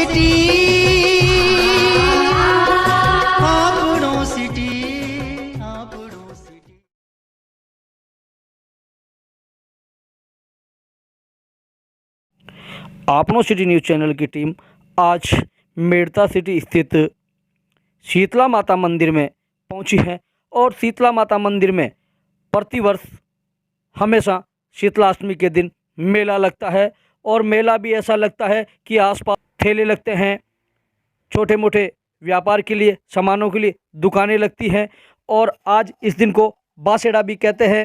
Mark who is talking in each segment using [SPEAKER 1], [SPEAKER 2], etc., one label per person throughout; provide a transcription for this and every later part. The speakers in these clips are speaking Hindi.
[SPEAKER 1] सिटी આપણો સિટી।
[SPEAKER 2] आपनो सिटी न्यूज़ चैनल की टीम आज मेड़ता सिटी स्थित शीतला माता मंदिर में पहुंची है और शीतला माता मंदिर में प्रतिवर्ष हमेशा शीतलाष्टमी के दिन मेला लगता है और मेला भी ऐसा लगता है कि आसपास ठेले लगते हैं, छोटे मोटे व्यापार के लिए, सामानों के लिए दुकानें लगती हैं और आज इस दिन को बासेड़ा भी कहते हैं।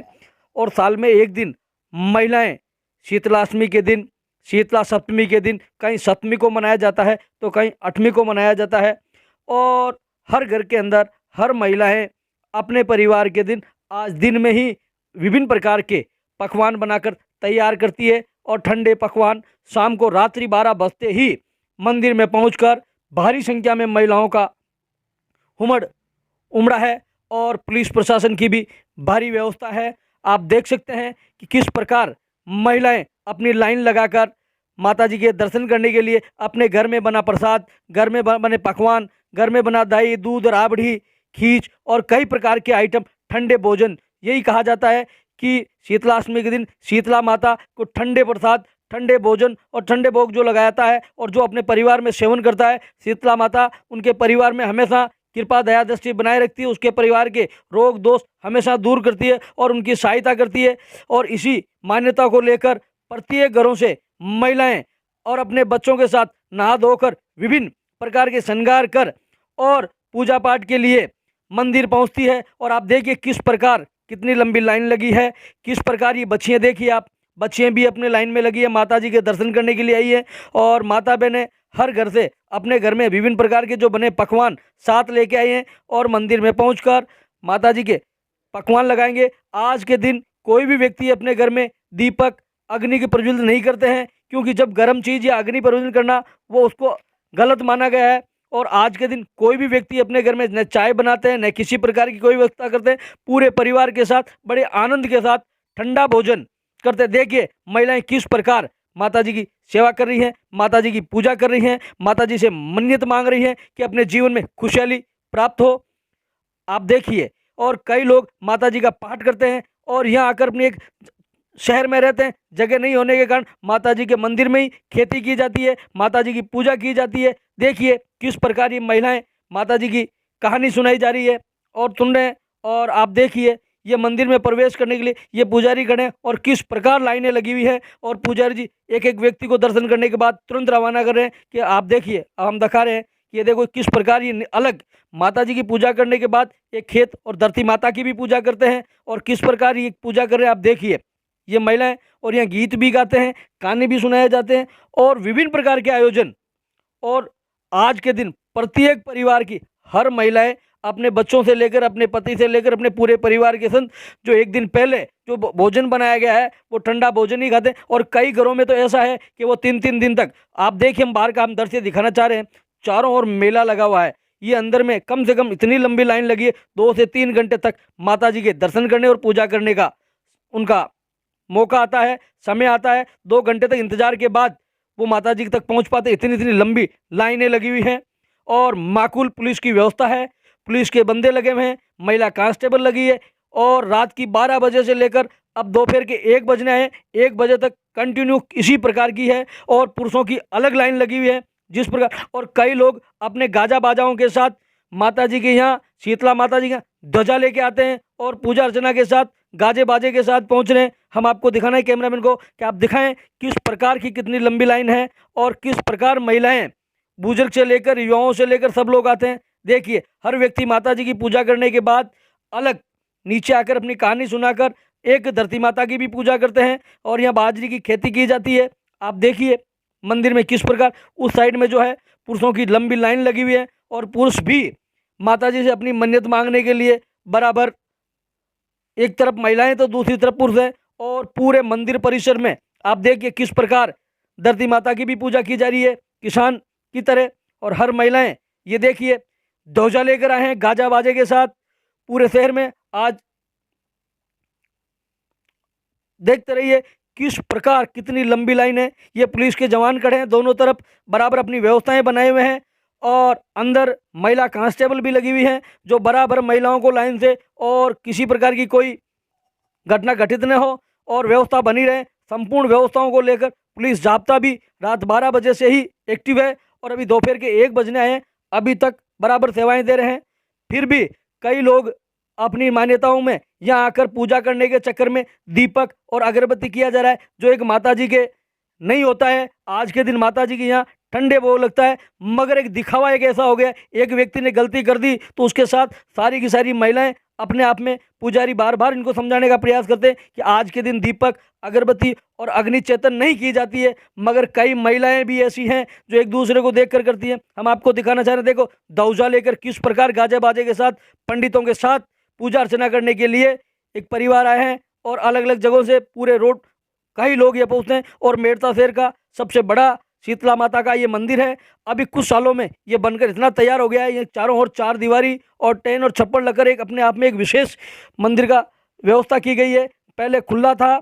[SPEAKER 2] और साल में एक दिन महिलाएं शीतलाष्टमी के दिन, शीतला सप्तमी के दिन, कहीं सप्तमी को मनाया जाता है तो कहीं अष्टमी को मनाया जाता है और हर घर के अंदर हर महिलाएं अपने परिवार के दिन आज दिन में ही विभिन्न प्रकार के पकवान बनाकर तैयार करती है और ठंडे पकवान शाम को रात्रि 12 बजते ही मंदिर में पहुंचकर भारी संख्या में महिलाओं का उमड़ उमड़ा है और पुलिस प्रशासन की भी भारी व्यवस्था है। आप देख सकते हैं कि किस प्रकार महिलाएं अपनी लाइन लगाकर माता जी के दर्शन करने के लिए अपने घर में बना प्रसाद, घर में बने पकवान, घर में बना दही, दूध, राबड़ी, खीच और कई प्रकार के आइटम, ठंडे भोजन। यही कहा जाता है कि शीतलाष्टमी के दिन शीतला माता को ठंडे प्रसाद, ठंडे भोजन और ठंडे भोग जो लगाता है और जो अपने परिवार में सेवन करता है, शीतला माता उनके परिवार में हमेशा कृपा दया दृष्टि बनाए रखती है, उसके परिवार के रोग दोष हमेशा दूर करती है और उनकी सहायता करती है। और इसी मान्यता को लेकर प्रत्येक घरों से महिलाएं और अपने बच्चों के साथ नहा धोकर विभिन्न प्रकार के श्रृंगार कर और पूजा पाठ के लिए मंदिर पहुंचती है। और आप देखिए किस प्रकार कितनी लंबी लाइन लगी है, किस प्रकार ये बच्चियाँ देखिए आप, बच्चियाँ भी अपने लाइन में लगी है, माता जी के दर्शन करने के लिए आई है और माता बहनें हर घर से अपने घर में विभिन्न प्रकार के जो बने पकवान साथ लेके आए हैं और मंदिर में पहुंचकर माता जी के पकवान लगाएंगे। आज के दिन कोई भी व्यक्ति अपने घर में दीपक अग्नि के प्रज्वलित नहीं करते हैं क्योंकि जब गर्म चीज़ या अग्नि प्रज्वलित करना वो उसको गलत माना गया है। और आज के दिन कोई भी व्यक्ति अपने घर में न चाय बनाते हैं न किसी प्रकार की कोई व्यवस्था करते हैं, पूरे परिवार के साथ बड़े आनंद के साथ ठंडा भोजन करते। देखिए महिलाएं किस प्रकार माता जी की सेवा कर रही हैं, माता जी की पूजा कर रही हैं, माता जी से मन्नत मांग रही हैं कि अपने जीवन में खुशहाली प्राप्त हो। आप देखिए और कई लोग माता जी का पाठ करते हैं और यहाँ आकर अपनी एक शहर में रहते हैं, जगह नहीं होने के कारण माता जी के मंदिर में ही खेती की जाती है, माता जी की पूजा की जाती है। देखिए किस प्रकार ये महिलाएं माता जी की कहानी सुनाई जा रही है और सुन रहे हैं। और आप देखिए ये मंदिर में प्रवेश करने के लिए ये पुजारी खड़े हैं और किस प्रकार लाइनें लगी हुई है और पुजारी जी एक एक व्यक्ति को दर्शन करने के बाद तुरंत रवाना कर रहे हैं कि आप देखिए हम दिखा रहे हैं कि ये देखो किस प्रकार ये अलग माता जी की पूजा करने के बाद एक खेत और धरती माता की भी पूजा करते हैं और किस प्रकार ये पूजा कर रहे हैं। आप देखिए ये महिलाएं और यहाँ गीत भी गाते हैं, गाने भी सुनाए जाते हैं और विभिन्न प्रकार के आयोजन। और आज के दिन प्रत्येक परिवार की हर महिलाएं अपने बच्चों से लेकर अपने पति से लेकर अपने पूरे परिवार के संग जो एक दिन पहले जो भोजन बनाया गया है वो ठंडा भोजन ही खाते हैं। और कई घरों में तो ऐसा है कि वो 3-3 दिन तक, आप देखिए हम बाहर का हम दृश्य दिखाना चाह रहे हैं, चारों ओर मेला लगा हुआ है। ये अंदर में कम से कम इतनी लंबी लाइन लगी है, 2 से 3 घंटे तक माता जी के दर्शन करने और पूजा करने का उनका मौका आता है, समय आता है। 2 घंटे तक इंतजार के बाद वो माता जी तक पहुंच पाते, इतनी इतनी लंबी लाइनें लगी हुई हैं। और माकूल पुलिस की व्यवस्था है, पुलिस के बंदे लगे हुए हैं, महिला कांस्टेबल लगी है और रात की 12 बजे से लेकर अब दोपहर के 1 बजने आए, 1 बजे तक कंटिन्यू इसी प्रकार की है। और पुरुषों की अलग लाइन लगी हुई है जिस प्रकार, और कई लोग अपने गाजा बाजाओं के साथ माता जी के यहाँ शीतला माता जी का ध्वजा लेके आते हैं और पूजा अर्चना के साथ गाजे बाजे के साथ पहुंच रहे हैं। हम आपको दिखाना है कैमरामैन को कि आप दिखाएं किस प्रकार की कितनी लंबी लाइन है और किस प्रकार महिलाएं, बुजुर्ग से लेकर युवाओं से लेकर सब लोग आते हैं। देखिए हर व्यक्ति माता जी की पूजा करने के बाद अलग नीचे आकर अपनी कहानी सुनाकर एक धरती माता की भी पूजा करते हैं और यहाँ बाजरी की खेती की जाती है। आप देखिए मंदिर में किस प्रकार उस साइड में जो है पुरुषों की लंबी लाइन लगी हुई है और पुरुष भी माता जी से अपनी मन्नत मांगने के लिए बराबर, एक तरफ महिलाएं तो दूसरी तरफ पुरुष हैं। और पूरे मंदिर परिसर में आप देखिए किस प्रकार धरती माता की भी पूजा की जा रही है किसान की तरह। और हर महिलाएं ये देखिए ध्वजा लेकर आए हैं गाजा बाजे के साथ पूरे शहर में। आज देखते रहिए किस प्रकार कितनी लंबी लाइन है। ये पुलिस के जवान खड़े हैं, दोनों तरफ बराबर अपनी व्यवस्थाएं बनाए हुए हैं और अंदर महिला कांस्टेबल भी लगी हुई हैं जो बराबर महिलाओं को लाइन से और किसी प्रकार की कोई घटना घटित न हो और व्यवस्था बनी रहे। संपूर्ण व्यवस्थाओं को लेकर पुलिस जाब्ता भी रात 12 बजे से ही एक्टिव है और अभी दोपहर के 1 बजने आए हैं, अभी तक बराबर सेवाएं दे रहे हैं। फिर भी कई लोग अपनी मान्यताओं में यहाँ आकर पूजा करने के चक्कर में दीपक और अगरबत्ती किया जा रहा है जो एक माता जी के नहीं होता है। आज के दिन माता जी के यहाँ ठंडे वो लगता है, मगर एक दिखावा एक ऐसा हो गया, एक व्यक्ति ने गलती कर दी तो उसके साथ सारी की सारी महिलाएं अपने आप में, पुजारी बार बार इनको समझाने का प्रयास करते हैं कि आज के दिन दीपक अगरबत्ती और अग्नि चेतन नहीं की जाती है, मगर कई महिलाएं भी ऐसी हैं जो एक दूसरे को देखकर करती हैं। हम आपको दिखाना चाह रहे हैं, देखो दौजा लेकर किस प्रकार गाजे बाजे के साथ पंडितों के साथ पूजा अर्चना करने के लिए एक परिवार आए हैं और अलग अलग जगहों से पूरे रोड कई लोग ये पहुँचते हैं। और मेड़ता शहर का सबसे बड़ा शीतला माता का ये मंदिर है। अभी कुछ सालों में ये बनकर इतना तैयार हो गया है, ये चारों ओर 4 दीवारी और टेन और छप्पर लगकर एक अपने आप में एक विशेष मंदिर का व्यवस्था की गई है। पहले खुला था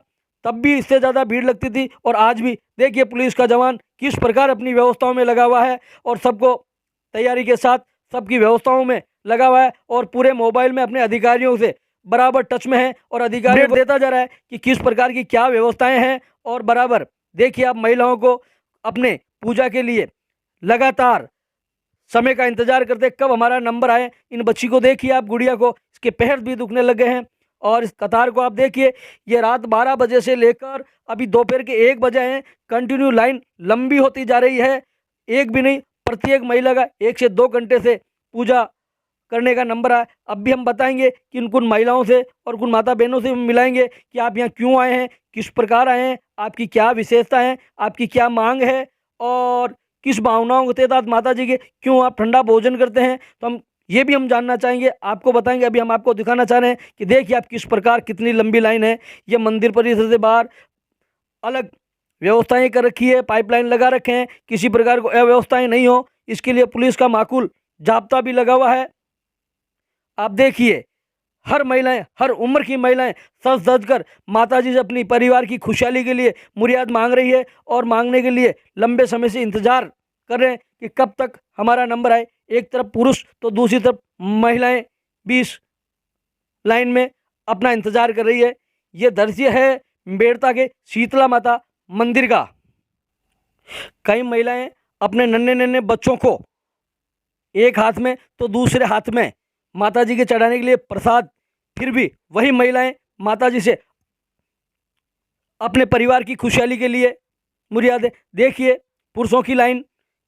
[SPEAKER 2] तब भी इससे ज़्यादा भीड़ लगती थी और आज भी देखिए पुलिस का जवान किस प्रकार अपनी व्यवस्थाओं में लगा हुआ है और सबको तैयारी के साथ सबकी व्यवस्थाओं में लगा हुआ है और पूरे मोबाइल में अपने अधिकारियों से बराबर टच में है और अधिकारियों को देता जा रहा है कि किस प्रकार की क्या व्यवस्थाएं हैं। और बराबर देखिए आप महिलाओं को अपने पूजा के लिए लगातार समय का इंतजार करते कब हमारा नंबर आए। इन बच्ची को देखिए आप, गुड़िया को, इसके पैर भी दुखने लगे हैं और इस कतार को आप देखिए, ये रात 12 बजे से लेकर अभी दोपहर के 1 बजे हैं, कंटिन्यू लाइन लंबी होती जा रही है। एक भी नहीं, प्रत्येक महिला का 1 से 2 घंटे से पूजा करने का नंबर है। अब भी हम बताएंगे कि उन महिलाओं से और उन माता बहनों से मिलाएंगे कि आप यहाँ क्यों आए हैं, किस प्रकार आए हैं, आपकी क्या विशेषता है, आपकी क्या मांग है और किस भावनाओं के तहत माता जी के क्यों आप ठंडा भोजन करते हैं। तो हम ये भी हम जानना चाहेंगे, आपको बताएंगे। अभी हम आपको दिखाना चाह रहे हैं कि देखिए आप किस प्रकार कितनी लंबी लाइन है। ये मंदिर परिसर से बाहर अलग व्यवस्थाएं कर रखी है, पाइपलाइन लगा रखे हैं, किसी प्रकार को अव्यवस्थाएं नहीं हो इसके लिए पुलिस का माकूल जाब्ता भी लगा हुआ है। आप देखिए हर महिलाएं, हर उम्र की महिलाएं सज धज कर माता जी से अपनी परिवार की खुशहाली के लिए मुराद मांग रही है और मांगने के लिए लंबे समय से इंतजार कर रहे हैं कि कब तक हमारा नंबर आए। एक तरफ पुरुष तो दूसरी तरफ महिलाएं भी इस लाइन में अपना इंतजार कर रही है। ये दृश्य है मेड़ता के शीतला माता मंदिर का। कई महिलाएं अपने नन्हे नन्हे बच्चों को एक हाथ में तो दूसरे हाथ में माता जी के चढ़ाने के लिए प्रसाद, फिर भी वही महिलाएं माता जी से अपने परिवार की खुशहाली के लिए मुराद है। देखिए पुरुषों की लाइन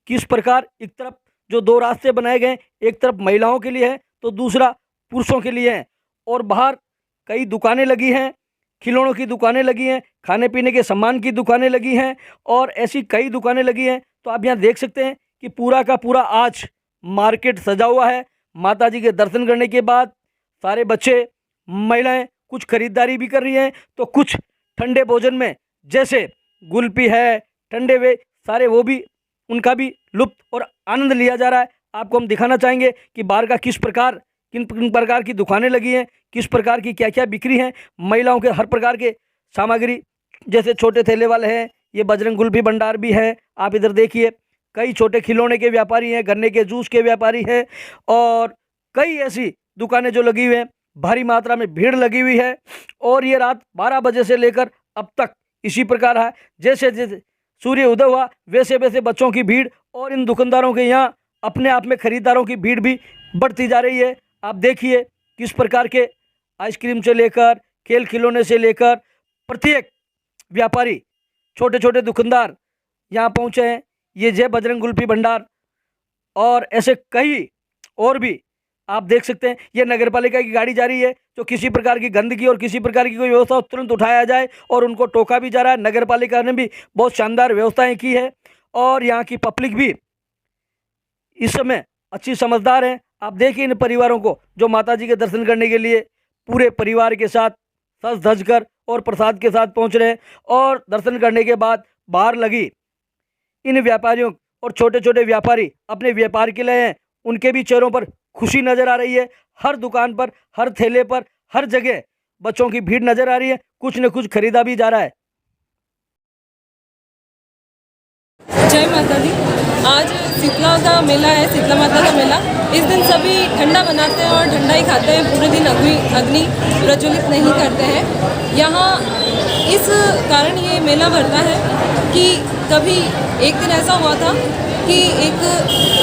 [SPEAKER 2] किस प्रकार, एक तरफ जो 2 रास्ते बनाए गए, एक तरफ महिलाओं के लिए है तो दूसरा पुरुषों के लिए है। और बाहर कई दुकानें लगी हैं, खिलौनों की दुकानें लगी हैं, खाने पीने के सामान की दुकानें लगी हैं और ऐसी कई दुकानें लगी हैं। तो आप यहाँ देख सकते हैं कि पूरा का पूरा आज मार्केट सजा हुआ है। माता जी के दर्शन करने के बाद सारे बच्चे, महिलाएं कुछ खरीदारी भी कर रही हैं तो कुछ ठंडे भोजन में जैसे गुलपी है, ठंडे वे सारे वो भी उनका भी लुत्फ और आनंद लिया जा रहा है। आपको हम दिखाना चाहेंगे कि बाहर का किस प्रकार किन प्रकार की दुकानें लगी हैं, किस प्रकार की क्या क्या बिक्री हैं। महिलाओं के हर प्रकार के सामग्री जैसे छोटे थैले वाले हैं, ये बजरंग गुलपी भंडार भी है। आप इधर देखिए कई छोटे खिलौने के व्यापारी हैं, गन्ने के जूस के व्यापारी हैं और कई ऐसी दुकानें जो लगी हुई हैं। भारी मात्रा में भीड़ लगी हुई है और ये रात 12 बजे से लेकर अब तक इसी प्रकार है। जैसे जैसे सूर्य उदय हुआ वैसे वैसे बच्चों की भीड़ और इन दुकानदारों के यहाँ अपने आप में खरीदारों की भीड़ भी बढ़ती जा रही है। आप देखिए किस प्रकार के आइसक्रीम से लेकर खेल खिलौने से लेकर प्रत्येक व्यापारी, छोटे छोटे दुकानदार यहाँ पहुँचे हैं। ये जय बजरंग गुलपी भंडार और ऐसे कई और भी आप देख सकते हैं। ये नगर पालिका की गाड़ी जा रही है जो किसी प्रकार की गंदगी और किसी प्रकार की कोई व्यवस्था तुरंत उठाया जाए और उनको टोका भी जा रहा है। नगर पालिका ने भी बहुत शानदार व्यवस्थाएं की है और यहाँ की पब्लिक भी इस समय अच्छी समझदार है। आप देखिए इन परिवारों को जो माता जी के दर्शन करने के लिए पूरे परिवार के साथ सज धज कर और प्रसाद के साथ पहुँच रहे हैं और दर्शन करने के बाद बाहर लगी इन व्यापारियों और छोटे छोटे व्यापारी अपने व्यापार के लिए हैं, उनके भी चेहरों पर खुशी नज़र आ रही है। हर दुकान पर, हर ठेले पर, हर जगह बच्चों की भीड़ नज़र आ रही है, कुछ न कुछ खरीदा भी जा रहा है।
[SPEAKER 3] जय माता दी। आज शीतला का मेला है, शीतला माता का मेला। इस दिन सभी ठंडा बनाते हैं और ठंडा ही खाते हैं। पूरे दिन अग्नि प्रज्वलित नहीं करते हैं। यहाँ इस कारण ये मेला भरता है कि कभी एक दिन ऐसा हुआ था कि एक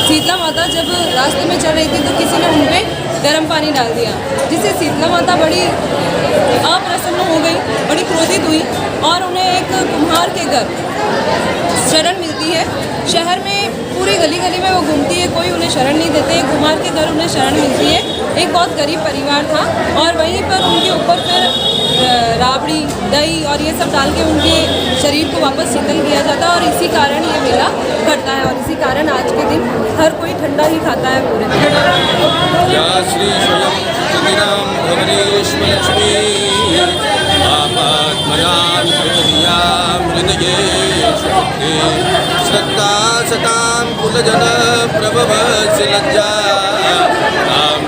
[SPEAKER 3] शीतला माता जब रास्ते में चल रही थी तो किसी ने उन पर गर्म पानी डाल दिया, जिससे शीतला माता बड़ी अप्रसन्न हो गई, बड़ी क्रोधित हुई और उन्हें एक कुम्हार के घर शरण मिलती है। शहर में पूरी गली गली में वो घूमती है, कोई उन्हें शरण नहीं देते। एक कुम्हार के घर उन्हें शरण मिलती है। एक बहुत गरीब परिवार था और वहीं पर उनके ऊपर फिर राबड़ी, दही और ये सब डाल के उनके शरीर को वापस शीतल किया जाता है और इसी कारण ये मेला घटता है। और इसी कारण आज के दिन हर कोई ठंडा ही खाता है पूरे दिन।
[SPEAKER 4] या श्री स्वयं सतिनाम भुवनेश्वर लक्ष्मी आपात्मयां हृदया हृदये शुद्धे श्रद्धा सतां कुलजन प्रभवस्य लज्जा तां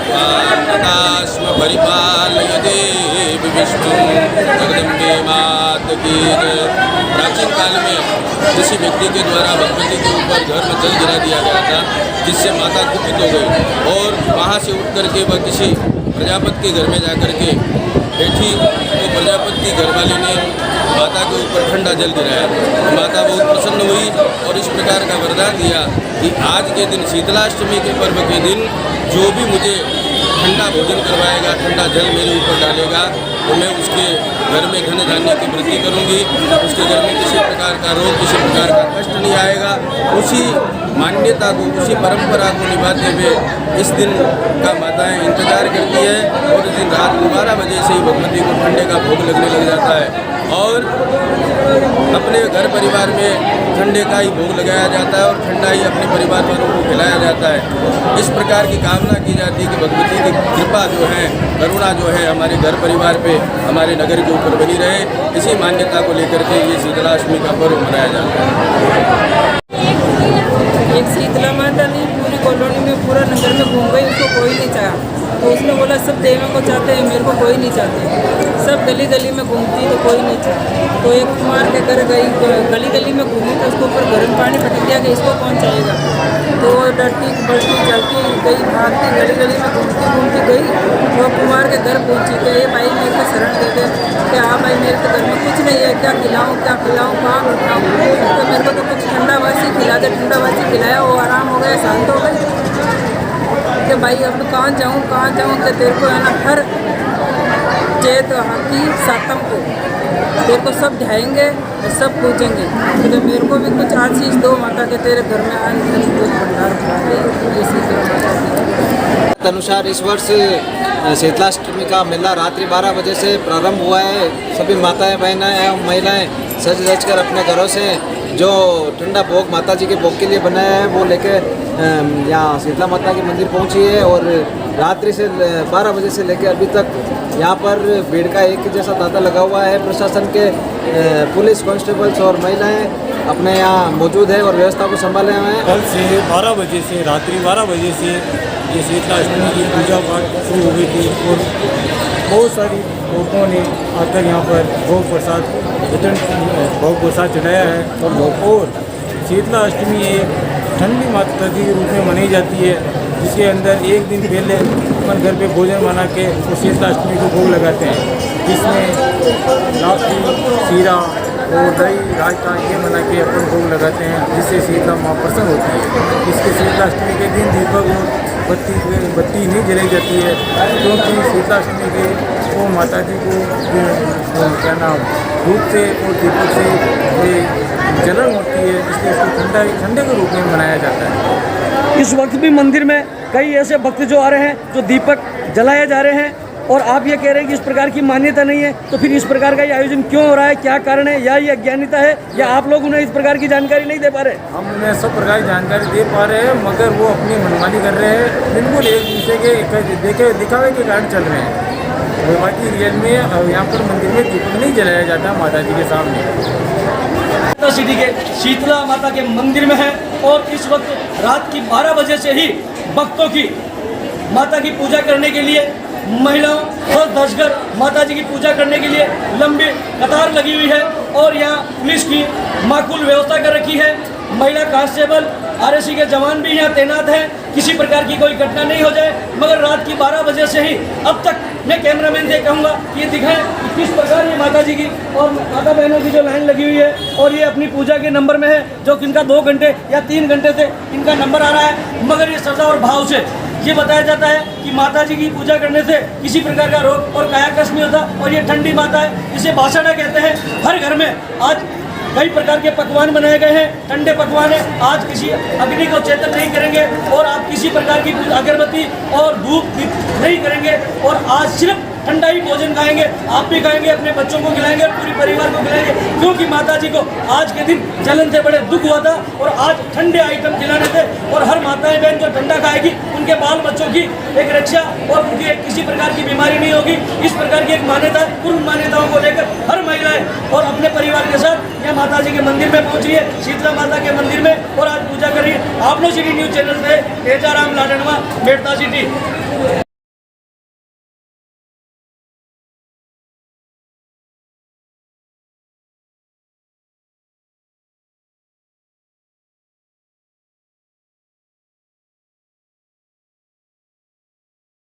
[SPEAKER 4] तास्म परिपालय देवी विष्णु जगदम्बे मात की जय। प्राचीन काल में किसी व्यक्ति के द्वारा भगवती के ऊपर घर में जल गिरा दिया गया था, जिससे माता कुपित हो गई और वहाँ से उठ करके वह किसी प्रजापति के घर में जा कर के बैठी तो प्रजापति की घरवाली ने माता के ऊपर ठंडा जल गिराया। माता बहुत प्रसन्न हुई और इस प्रकार का वरदान दिया कि आज के दिन शीतलाष्टमी के पर्व के दिन जो भी मुझे ठंडा भोजन करवाएगा, ठंडा जल मेरे ऊपर डालेगा तो मैं उसके घर में धन धान्य की वृद्धि करूंगी, उसके घर में किसी प्रकार का रोग, किसी प्रकार का कष्ट नहीं आएगा। उसी मान्यता को, उसी परंपरा को निभाते हुए इस दिन का माताएं इंतजार करती है और इस दिन रात 12 बजे से ही भगवती को ठंडे का भोग लगने लग जाता है और अपने घर परिवार में ठंडे का ही भोग लगाया जाता है और ठंडा ही अपने परिवार वालों को खिलाया जाता है। इस प्रकार की कामना की जाती है कि भगवती की कृपा जो है, करुणा जो है हमारे घर परिवार पे, हमारे नगर के ऊपर बनी रहे। इसी मान्यता को लेकर के ये शीतलाष्टमी का पर्व मनाया जाता है।
[SPEAKER 3] एक शीतला माता नहीं, पूरी कॉलोनी में, पूरा नगर में घूम गई, उसको कोई नहीं चाहा। तो उसने बोला सब देवी को चाहते हैं, मेरे को कोई नहीं चाहते। सब गली गली में घूमती तो कोई नहीं चाहता। तो एक कुमार के घर गई, गली गली में घूमी तो उसके ऊपर गर्म पानी पटक दिया कि इसको कौन चाहेगा। तो डरती बढ़ती चलती गई, भागती गली गली में घूमती गई तो कुमार के घर पहुंची कि ये भाई मेरे को शरण दे दे कि हाँ भाई मेरे तो घर में कुछ नहीं है, क्या खिलाऊँ कहाँ बैठाऊँ। तो मेरे को तो कुछ ठंडा वासी खिला दे। ठंडा वासी खिलाया, वो आराम हो गया, शांत हो गई कि भाई अब कहाँ जाऊँ कि तेरे को है ना हर चैत की सातम को तेरे को सब ढाएंगे और सब पूछेंगे तो मेरे को भी कुछ आशीष दो माता के तेरे घर में आए भंडार
[SPEAKER 5] अनुसार इस वर्ष शीतलाष्टमी का मेला रात्रि 12 बजे से प्रारंभ हुआ है। सभी माताएं, बहनें एवं महिलाएं सज धज कर अपने घरों से जो ठंडा भोग माता जी के भोग के लिए बनाया है वो लेके यहाँ शीतला माता के मंदिर पहुँची है और रात्रि से 12 बजे से लेकर अभी तक यहाँ पर भीड़ का एक जैसा तांता लगा हुआ है। प्रशासन के पुलिस कांस्टेबल्स और महिलाएं अपने यहाँ मौजूद है और व्यवस्था को संभाले हुए हैं।
[SPEAKER 6] कल से 12 बजे से रात्रि 12 बजे से ये शीतलाष्टमी की पूजा पाठ शुरू हो गई थी और बहुत सारी लोगों ने आकर यहाँ पर भोग प्रसाद चढ़ाया है। और शीतलाष्टमी एक ठंडी माता के रूप में मनाई जाती है, जिसके अंदर एक दिन पहले अपन घर पे भोजन बना के उस शीतलाष्टमी को भोग लगाते हैं, जिसमें लापसी, शीरा और दही रायता ये बना के अपन भोग लगाते हैं, जिससे शीतला माँ प्रसन्न होती है। इसके शीतलाष्टमी के दिन दीपक और बत्ती नहीं जलाई जाती है, क्योंकि शीतलाष्टमी के वो माता जी को क्या नाम धूप से और दीपक से ये जलन होती है, इसलिए इसको ठंडे के रूप में मनाया जाता है।
[SPEAKER 2] इस वक्त भी मंदिर में कई ऐसे भक्त जो आ रहे हैं जो दीपक जलाए जा रहे हैं और आप ये कह रहे हैं कि इस प्रकार की मान्यता नहीं है, तो फिर इस प्रकार का ये आयोजन क्यों हो रहा है, क्या कारण है? या ये अज्ञानिता है या आप लोग उन्हें इस प्रकार की जानकारी नहीं दे पा रहे?
[SPEAKER 6] हम उन्हें सब प्रकार की जानकारी दे पा रहे हैं, मगर वो अपनी मनमानी कर रहे हैं, बिल्कुल एक दूसरे के दिखावे के कारण चल रहे हैं। बाकी रियल में यहाँ पर मंदिर में दीपक नहीं जलाया जाता माता जी के सामने।
[SPEAKER 2] सिटी के शीतला माता के मंदिर में है और इस वक्त रात की 12 बजे से ही भक्तों की माता की पूजा करने के लिए महिलाओं और दसगर माता जी की पूजा करने के लिए लंबी कतार लगी हुई है और यहाँ पुलिस की माकूल व्यवस्था कर रखी है
[SPEAKER 7] महिला कांस्टेबल आरएसी के जवान भी यहाँ तैनात हैं, किसी प्रकार की कोई घटना नहीं हो जाए। मगर रात की 12 बजे से ही अब तक मैं कैमरामैन से कहूँगा कि ये दिखाएं कि किस प्रकार ये माता जी की और माता बहनों की जो लाइन लगी हुई है और ये अपनी पूजा के नंबर में है, जो कि इनका 2 घंटे या 3 घंटे से इनका नंबर आ रहा है। मगर ये श्रद्धा और भाव से ये बताया जाता है कि माता जी की पूजा करने से किसी प्रकार का रोग और कायाकल्प नहीं होता, और ये ठंडी माता है, इसे बासड़ा कहते हैं। हर घर में आज कई प्रकार के पकवान बनाए गए हैं, ठंडे पकवान है। आज किसी अग्नि को चेतन नहीं करेंगे और आप किसी प्रकार की अगरबत्ती और धूप नहीं करेंगे, और आज सिर्फ ठंडा ही भोजन खाएंगे। आप भी खाएंगे, अपने बच्चों को खिलाएंगे, पूरी परिवार को खिलाएंगे, क्योंकि माता जी को आज के दिन जलन से बड़े दुख हुआ था और आज ठंडे आइटम खिलाने थे। और हर माताएं बहन जो ठंडा खाएगी उनके बाल बच्चों की एक रक्षा और उनकी एक किसी प्रकार की बीमारी नहीं होगी। इस प्रकार की एक मान्यता, पूर्व मान्यताओं को लेकर हर महिलाएं और अपने परिवार के साथ यह माता जी के मंदिर में पहुंच रही है, शीतला माता के मंदिर में, और आज पूजा कर रही है। आपनो सिटी न्यूज़ चैनल से तेजाराम लाडनवा, मेड़ता सिटी।